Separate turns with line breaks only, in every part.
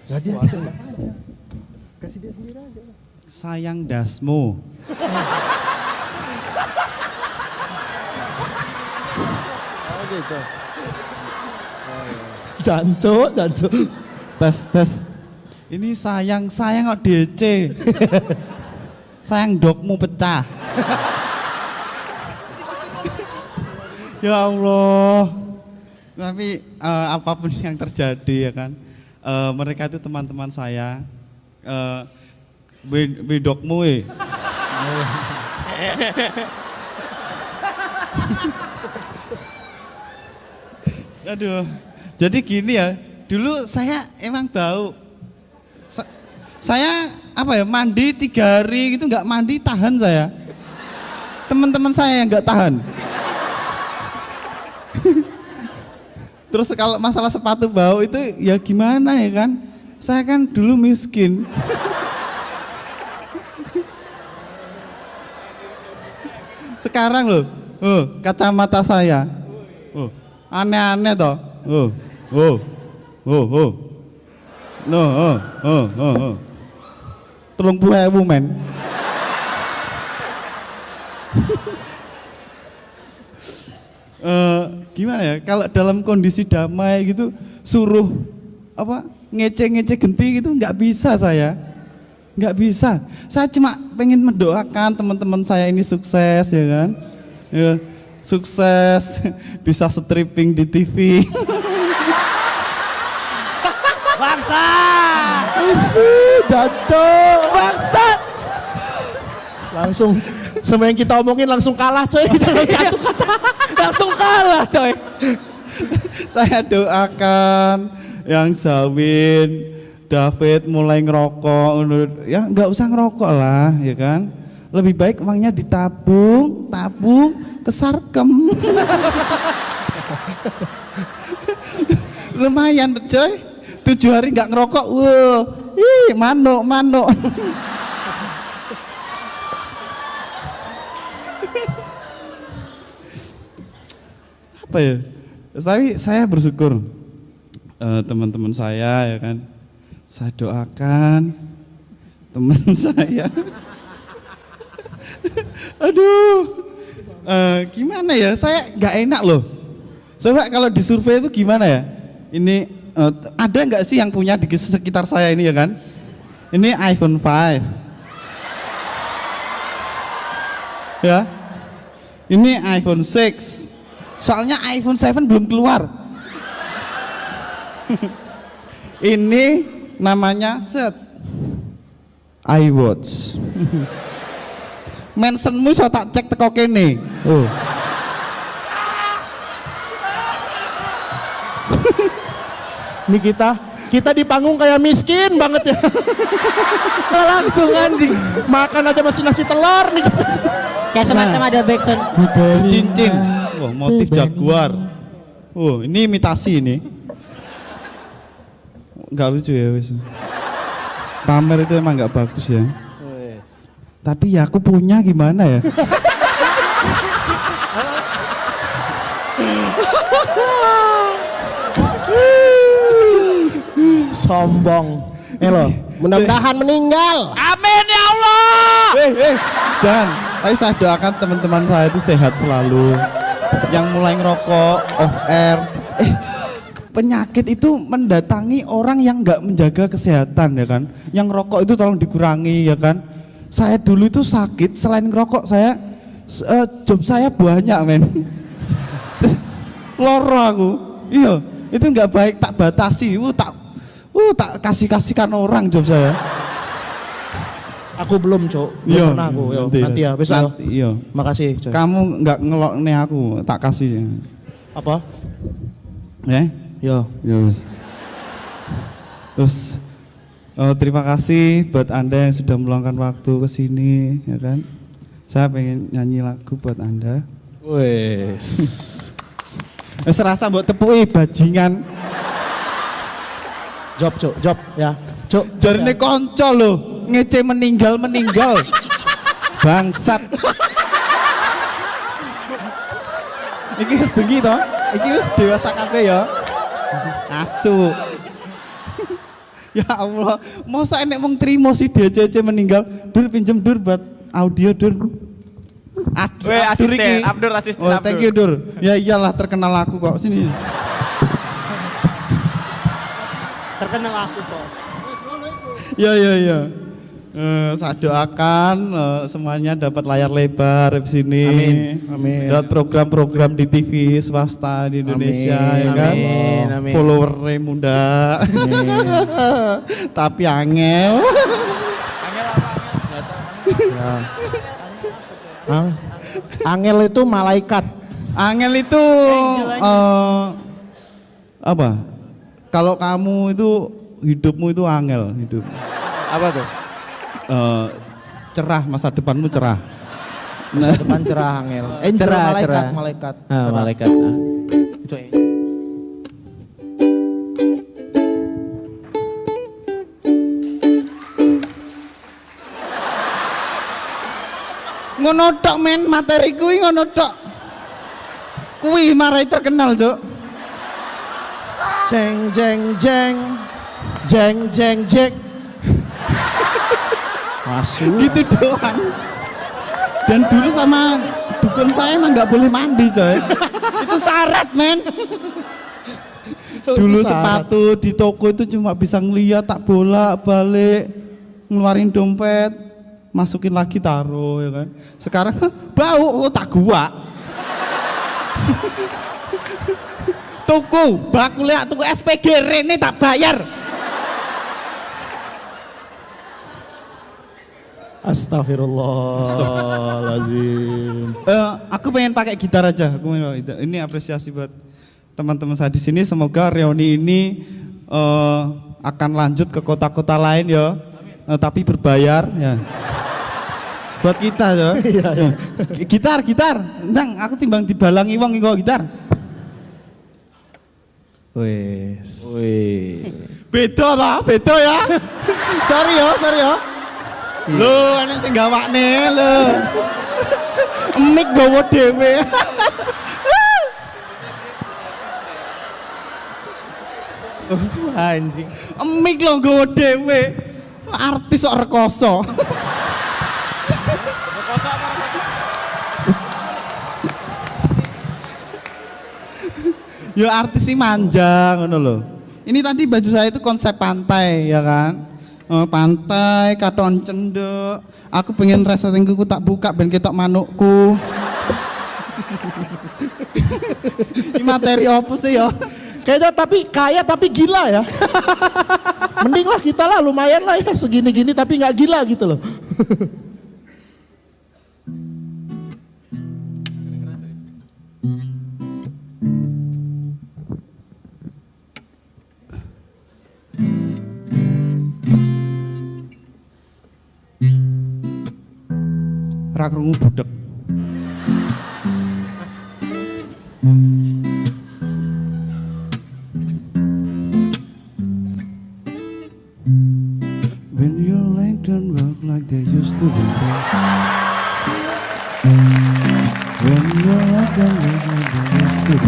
Gak dia aja. Kasih dia sendiri aja.
Sayang dasmu.
Oh gitu.
Jancu.
Tes. Ini sayang kok DC. Sayang dogmu pecah. Ya Allah. Tapi apapun yang terjadi ya kan. Mereka itu teman-teman saya. Bedokmu Aduh. Jadi gini ya, dulu saya emang bau. Saya mandi 3 hari gitu nggak mandi tahan saya. Teman-teman saya yang nggak tahan. Terus kalau masalah sepatu bau itu ya gimana ya kan? Saya kan dulu miskin. Sekarang loh, kacamata saya, aneh-aneh toh, Telung puluh ewu men. Gimana ya? Kalau dalam kondisi damai gitu, suruh ngece-ngece genti gitu nggak bisa saya. Nggak bisa. Saya cuma pengen mendoakan teman-teman saya ini sukses ya kan. Ya, sukses bisa stripping di TV.
Bangsa. Jancu. Bangsa. Langsung semua yang kita omongin langsung kalah coy. Dalam satu kata. Langsung kalah coy.
Saya doakan yang Zawin, David mulai ngerokok, ya nggak usah ngerokok lah, ya kan? Lebih baik uangnya ditabung, ke Sarkem. Lumayan coy, 7 hari nggak ngerokok, manuk. Apa ya? Tapi saya bersyukur teman-teman saya ya kan. Saya doakan teman saya. Aduh, gimana ya? Saya nggak enak loh. Coba kalau di survei itu gimana ya? Ini ada nggak sih yang punya di sekitar saya ini ya kan? Ini iPhone 5. Ya. Ini iPhone 6. Soalnya iPhone 7 belum keluar. Ini namanya iWatch. Mentionmu so tak cek teko kene.
Ini kita di panggung kayak miskin banget ya.
Langsung anjing.
Makan aja masih nasi telur nih.
Kayak semacam ada backsound.
Cincin. Wah, motif jaguar. Ini imitasi ini. Enggak lucu ya wis. Pamer itu emang enggak bagus ya. Tapi ya aku punya gimana ya?
Sombong. Loh, mudah-mudahan meninggal.
Amin ya Allah.
Jangan. Tapi saya doakan teman-teman saya itu sehat selalu. Yang mulai ngerokok, off air. Penyakit itu mendatangi orang yang nggak menjaga kesehatan ya kan. Yang rokok itu tolong dikurangi ya kan. Saya dulu itu sakit, selain ngerokok saya job saya banyak men. Loro aku. Iya, itu nggak baik, tak batasi. Tak kasihkan orang job saya.
Aku belum, Cok.
Iya,
Belum pernah aku. Yo, nanti ya, besok.
Nanti, iya.
Makasih, Cok.
Kamu nggak ngelokne aku, tak kasih.
Apa?
Ya?
Yo.
Terus terima kasih buat Anda yang sudah meluangkan waktu ke sini, ya kan? Saya pengen nyanyi lagu buat Anda.
Wes.
Serasa mbok tepuki bajingan.
Job ya. Cok,
Jarine konco lho, ngece meninggal. Bangsat. Iki wis bengi to? Iki wis dewasa kabeh ya. Asu. Ya Allah, masa enek wong trimo sih dia cece meninggal. Dur pinjem Dur buat audio Dur.
Weh, asisten, Abdur asisten.
Oh, thank you Dur. Ya iyalah terkenal aku kok sini.
Terkenal aku kok.
Ya. Saya doakan semuanya dapat layar lebar di sini.
Amin.
Dapat program-program di TV swasta di Indonesia, ya kan?
Amin.
Followernya muda. Tapi angel.
Ya. Angel itu malaikat.
Angel itu apa? Kalau kamu itu hidupmu itu angel hidup.
Apa tuh?
Cerah, masa depanmu cerah.
Masa depan cerah angel. Angel
Cerah,
malaikat,
cerah.
malaikat.
Ah,
Cerah.
malaikat.
Itu
Ngono tok men, materi kuwi ngono tok. Kuwi marai terkenal, Cuk.
jeng jeng jeng jeng jeng jeng. Masuk.
Gitu doang. Dan dulu sama dukun saya emang nggak boleh mandi, coy. Itu syarat, men. Dulu sepatu di toko itu cuma bisa ngeliat, tak bolak-balik, ngeluarin dompet, masukin lagi taruh, ya kan. Sekarang bau, tak gua. Tuku, baku lihat tuku SPG Rene tak bayar.
Astagfirullahaladzim.
Aku pengen pakai gitar aja. Ini apresiasi buat teman-teman saya di sini. Semoga reuni ini akan lanjut ke kota-kota lain ya. Tapi berbayar ya. Buat kita ya. Gitar. Nang, aku timbang dibalangi wong iku gitar.
Wes.
Beda ya. Sorry ya. Lho, enek sing gawakne lho. Mik gowo dhewe.
Anjing.
Mik lho gowo dhewe. Artis kok rekoso. Ya artis sih manja ngono lho. Ini tadi baju saya itu konsep pantai ya kan. Pantai, katon cendek. Aku pengen resleting kuku tak buka ben ketok manukku. Ini materi apa sih ya?
Kayaknya tapi kaya tapi gila ya. Mending lah kita lah lumayan lah ya segini-gini tapi nggak gila gitu loh.
Ra krungu budek. When your leg don't work like they used to be. When your leg don't work like they used to be.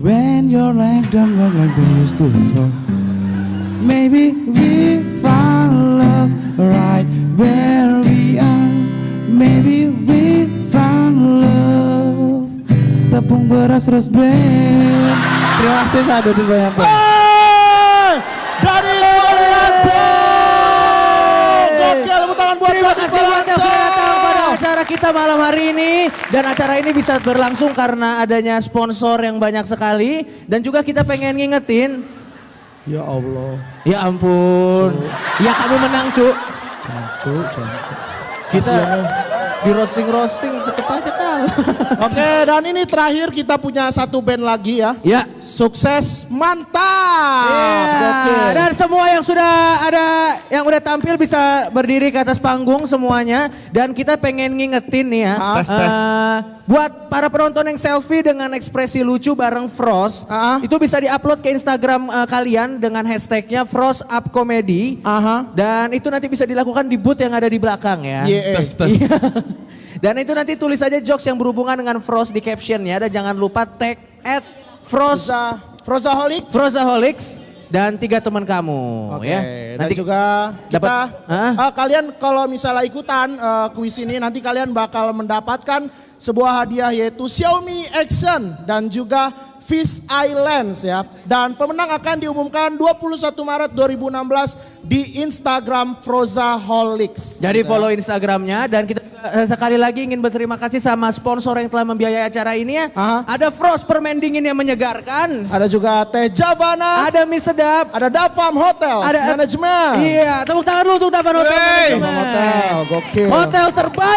When your leg don't work like they used to before. Maybe we found love right where we are. Maybe we found love. Tepung beras terus brand. Terima kasih Sadu banyak.
Dari Koranto. Gokil, tepuk tangan buat
Terima
Dodi
kasih banyak yang sudah datang pada
Koranto.
acara kita malam hari ini. Dan acara ini bisa berlangsung karena adanya sponsor yang banyak sekali. Dan juga kita pengen ngingetin.
Ya Allah.
Ya ampun. Ya kamu menang Cuk.
Cantik.
Kita di roasting tetep aja kalah.
Oke, dan ini terakhir kita punya satu band lagi ya.
Ya.
Sukses mantap. Gokil.
Dan semua yang sudah ada, yang udah tampil bisa berdiri ke atas panggung semuanya. Dan kita pengen ngingetin nih ya.
Tes.
Buat para penonton yang selfie dengan ekspresi lucu bareng Frost. Itu bisa diupload ke Instagram kalian dengan hashtagnya Frost Up Comedy. Dan itu nanti bisa dilakukan di booth yang ada di belakang ya.
Tes.
Iya. Dan itu nanti tulis aja jokes yang berhubungan dengan Frost di captionnya. Dan jangan lupa tag @Frost Frozaholics dan 3 teman kamu ya.
Dan juga kita kalian kalau misalnya ikutan kuis ini nanti kalian bakal mendapatkan sebuah hadiah yaitu Xiaomi Action dan juga Fish Islands ya. Dan pemenang akan diumumkan 21 Maret 2016 di Instagram Frozaholics.
Jadi follow Instagramnya dan kita juga sekali lagi ingin berterima kasih sama sponsor yang telah membiayai acara ini ya. Ada Frost permen dingin yang menyegarkan.
Ada juga Teh Javana.
Ada mie sedap.
Ada Davam Hotel Management.
Iya, tepuk tangan lu untuk Davam Hotel Management.
Hotel, gokil.
Hotel terbaik.